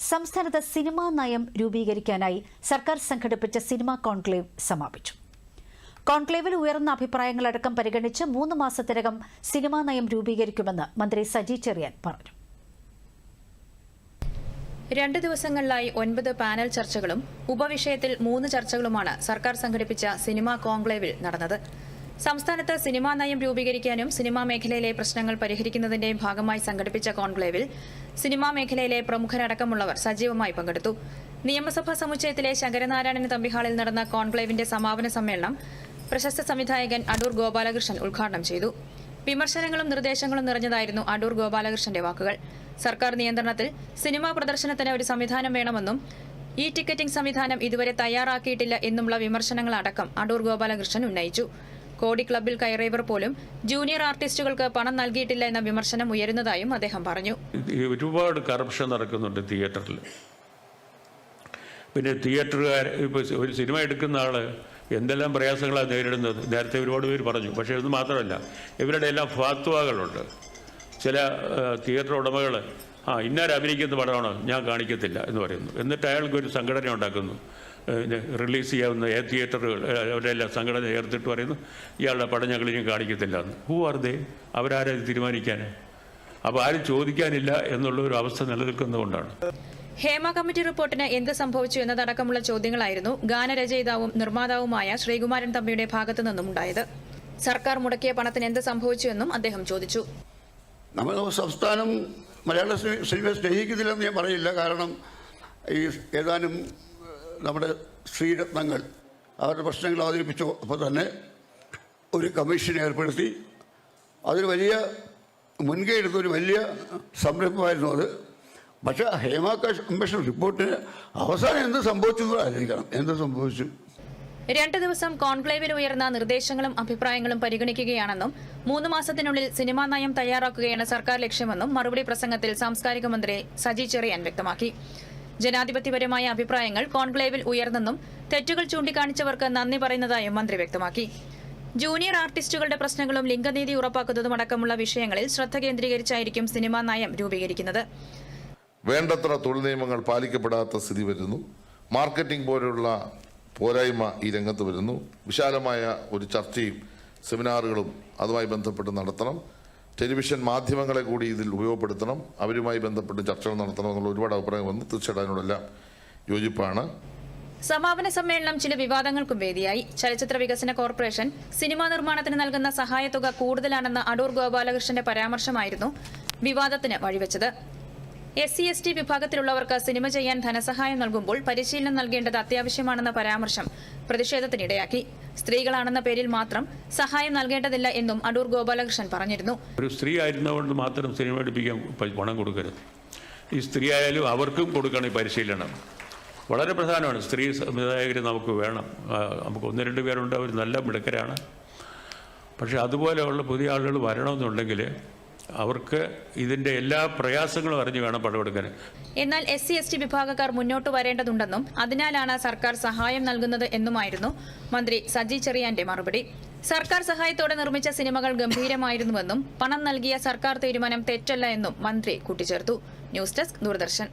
സംസ്ഥാനത്ത് സിനിമാ നയം രൂപീകരിക്കാനായി സർക്കാർ സംഘടിപ്പിച്ച സിനിമാ കോൺക്ലേവ് സമാപിച്ചു. കോൺക്ലേവിൽ ഉയർന്ന അഭിപ്രായങ്ങളടക്കം പരിഗണിച്ച് 3 മാസത്തിനകം സിനിമാ നയം രൂപീകരിക്കുമെന്ന് മന്ത്രി സജി ചെറിയാൻ പറഞ്ഞു. 2 ദിവസങ്ങളിലായി 9 പാനൽ ചർച്ചകളും ഉപവിഷയത്തിൽ 3 ചർച്ചകളുമാണ് സർക്കാർ സംഘടിപ്പിച്ച സിനിമാ കോൺക്ലേവിൽ നടന്നത്. സംസ്ഥാനത്ത് സിനിമാ നയം രൂപീകരിക്കാനും സിനിമാ മേഖലയിലെ പ്രശ്നങ്ങൾ പരിഹരിക്കുന്നതിന്റെയും ഭാഗമായി സംഘടിപ്പിച്ച കോൺക്ലേവിൽ സിനിമാ മേഖലയിലെ പ്രമുഖരടക്കമുള്ളവർ സജീവമായി പങ്കെടുത്തു. നിയമസഭാ സമുച്ചയത്തിലെ ശങ്കരനാരായണൻ തമ്പി ഹാളിൽ നടന്ന കോൺക്ലേവിന്റെ സമാപന സമ്മേളനം പ്രശസ്ത സംവിധായകൻ അടൂർ ഗോപാലകൃഷ്ണൻ ഉദ്ഘാടനം ചെയ്തു. വിമർശനങ്ങളും നിർദ്ദേശങ്ങളും നിറഞ്ഞതായിരുന്നു അടൂർ ഗോപാലകൃഷ്ണന്റെ വാക്കുകൾ. സർക്കാർ നിയന്ത്രണത്തിൽ സിനിമാ പ്രദർശനത്തിന് ഒരു സംവിധാനം വേണമെന്നും ഈ ടിക്കറ്റിംഗ് സംവിധാനം ഇതുവരെ തയ്യാറാക്കിയിട്ടില്ല എന്നുമുള്ള വിമർശനങ്ങളടക്കം അടൂർ ഗോപാലകൃഷ്ണൻ ഉന്നയിച്ചു. കോടി ക്ലബ്ബിൽ കയറിയവർ പോലും ജൂനിയർ ആർട്ടിസ്റ്റുകൾക്ക് പണം നൽകിയിട്ടില്ല എന്ന വിമർശനം ഉയരുന്നതായും അദ്ദേഹം പറഞ്ഞു. ഒരുപാട് കറപ്ഷൻ നടക്കുന്നുണ്ട് തിയേറ്ററിൽ. പിന്നെ തിയേറ്ററുകാർ ഇപ്പോൾ ഒരു സിനിമ എടുക്കുന്ന ആള് എന്തെല്ലാം പ്രയാസങ്ങളാണ് നേരിടുന്നത് നേരത്തെ ഒരുപാട് പേര് പറഞ്ഞു. പക്ഷേ ഇത് മാത്രമല്ല, ഇവരുടെ എല്ലാം ഫാത്വാകളുണ്ട്. ചില തിയേറ്റർ ഉടമകൾ ഇന്നാർ അഭിനയിക്കുന്ന പടമാണ് ഞാൻ കാണിക്കത്തില്ല എന്ന് പറയുന്നു. എന്നിട്ട് അയാൾക്കൊരു സംഘടന ഉണ്ടാക്കുന്നു, റിലീസ് ചെയ്യാവുന്ന തിയേറ്ററുകൾ അവരുടെ എല്ലാം സംഘടന ചേർത്തിട്ട് പറയുന്നു ഇയാളുടെ പടം ഞങ്ങൾ ഇനി കാണിക്കത്തില്ല എന്ന്. Who are they? അവരാരും തീരുമാനിക്കാൻ? അപ്പോൾ ആരും ചോദിക്കാനില്ല എന്നുള്ള ഒരു അവസ്ഥ നിലനിൽക്കുന്നതുകൊണ്ടാണ്. ഹേമ കമ്മിറ്റി റിപ്പോർട്ടിന് എന്ത് സംഭവിച്ചു എന്നതടക്കമുള്ള ചോദ്യങ്ങളായിരുന്നു ഗാനരചയിതാവും നിർമ്മാതാവുമായ ശ്രീകുമാരൻ തമ്പിയുടെ ഭാഗത്തു നിന്നും ഉണ്ടായത്. സർക്കാർ മുടക്കിയ പണത്തിന് എന്ത് സംഭവിച്ചുവെന്നും അദ്ദേഹം ചോദിച്ചു. നമ്മുടെ സംസ്ഥാനം മലയാള സിനിമയെ സ്നേഹിക്കുന്നില്ലെന്ന് ഞാൻ പറയില്ല. കാരണം ഈ ഏതാനും നമ്മുടെ സ്ത്രീരത്നങ്ങൾ അവരുടെ പ്രശ്നങ്ങൾ അവതരിപ്പിച്ചു. അപ്പോൾ തന്നെ ഒരു കമ്മീഷൻ ഏർപ്പെടുത്തി അതൊരു വലിയ മുൻകൈ എടുത്തൊരു വലിയ സംരംഭമായിരുന്നു അത്. പക്ഷേ ഹേമ കമ്മീഷൻ റിപ്പോർട്ടിന് അവസാനം എന്ത് സംഭവിച്ചു ആലോചിക്കണം. എന്ത് സംഭവിച്ചു? 2 ദിവസം കോൺക്ലേവിൽ ഉയർന്ന നിർദ്ദേശങ്ങളും അഭിപ്രായങ്ങളും പരിഗണിക്കുകയാണെന്നും 3 മാസത്തിനുള്ളിൽ സിനിമാ നയം തയ്യാറാക്കുകയാണ് സർക്കാർ ലക്ഷ്യമെന്നും മറുപടി പ്രസംഗത്തിൽ സാംസ്കാരിക മന്ത്രി സജി ചെറിയാൻ വ്യക്തമാക്കി. ജനാധിപത്യപരമായ അഭിപ്രായങ്ങൾ കോൺക്ലേവിൽ ഉയർന്നെന്നും തെറ്റുകൾ ചൂണ്ടിക്കാണിച്ചവർക്ക് നന്ദി പറയുന്നതായും മന്ത്രി വ്യക്തമാക്കി. ജൂനിയർ ആർട്ടിസ്റ്റുകളുടെ പ്രശ്നങ്ങളും ലിംഗനീതി ഉറപ്പാക്കുന്നതും അടക്കമുള്ള വിഷയങ്ങളിൽ ശ്രദ്ധ കേന്ദ്രീകരിച്ചായിരിക്കും സിനിമാ നയം രൂപീകരിക്കുന്നത്. വേണ്ടത്ര തൊഴിൽ നിയമങ്ങൾ പാലിക്കപ്പെടാത്ത സ്ഥിതി വരുന്നു. മാർക്കറ്റിംഗ് പോലുള്ള പോരായ്മ ഈ രംഗത്ത് വരുന്നു. വിശാലമായ ഒരു ചർച്ചയും സെമിനാറുകളും അതുമായി ബന്ധപ്പെട്ട് നടത്തണം. ടെലിവിഷൻ മാധ്യമങ്ങളെ കൂടി ഇതിൽ ഉപയോഗപ്പെടുത്തണം. അവരുമായി ബന്ധപ്പെട്ട് ചർച്ചകൾ നടത്തണം എന്നുള്ള ഒരുപാട് അഭിപ്രായം വന്നു. തീർച്ചയായിട്ടും അതിനോടെല്ലാം യോജിപ്പാണ്. സമാപന സമ്മേളനം ചില വിവാദങ്ങൾക്കും വേദിയായി. ചലച്ചിത്ര വികസന കോർപ്പറേഷൻ സിനിമാ നിർമ്മാണത്തിന് നൽകുന്ന സഹായത്തുക കൂടുതലാണെന്ന അടൂർ ഗോപാലകൃഷ്ണന്റെ പരാമർശമായിരുന്നു വിവാദത്തിന് വഴിവെച്ചത്. SC/ST വിഭാഗത്തിലുള്ളവർക്ക് സിനിമ ചെയ്യാൻ ധനസഹായം നൽകുമ്പോൾ പരിശീലനം നൽകേണ്ടത് അത്യാവശ്യമാണെന്ന പരാമർശം പ്രതിഷേധത്തിനിടയാക്കി. സ്ത്രീകളാണെന്ന പേരിൽ മാത്രം സഹായം നൽകേണ്ടതില്ല എന്നും അടൂർ ഗോപാലകൃഷ്ണൻ പറഞ്ഞിരുന്നു. ഒരു സ്ത്രീ ആയിരുന്നതുകൊണ്ട് മാത്രം സിനിമ എടുപ്പിക്കാൻ പണം കൊടുക്കരുത്. ഈ സ്ത്രീ ആയാലും അവർക്കും കൊടുക്കണം ഈ പരിശീലനം. വളരെ പ്രധാനമാണ്. സ്ത്രീ സംവിധായകർ നമുക്ക് വേണം. നമുക്ക് 1-2 പേരുണ്ട്, അവർ നല്ല മിടുക്കരാണ്. പക്ഷേ അതുപോലെയുള്ള പുതിയ ആളുകൾ വരണമെന്നുണ്ടെങ്കിൽ അവർക്ക് ഇതിന്റെ എല്ലാ പ്രയാസങ്ങളും അറിഞ്ഞു വേണം പടമെടുക്കാൻ. എന്നാൽ SC/ST വിഭാഗക്കാർ മുന്നോട്ട് വരേണ്ടതുണ്ടെന്നും അതിനാലാണ് സർക്കാർ സഹായം നൽകുന്നത് എന്നുമായിരുന്നു മന്ത്രി സജി ചെറിയാന്റെ മറുപടി. സർക്കാർ സഹായത്തോടെ നിർമ്മിച്ച സിനിമകൾ ഗംഭീരമായിരുന്നുവെന്നും പണം നൽകിയ സർക്കാർ തീരുമാനം തെറ്റല്ല എന്നും മന്ത്രി കൂട്ടിച്ചേർത്തു. News desk, Doordarshan.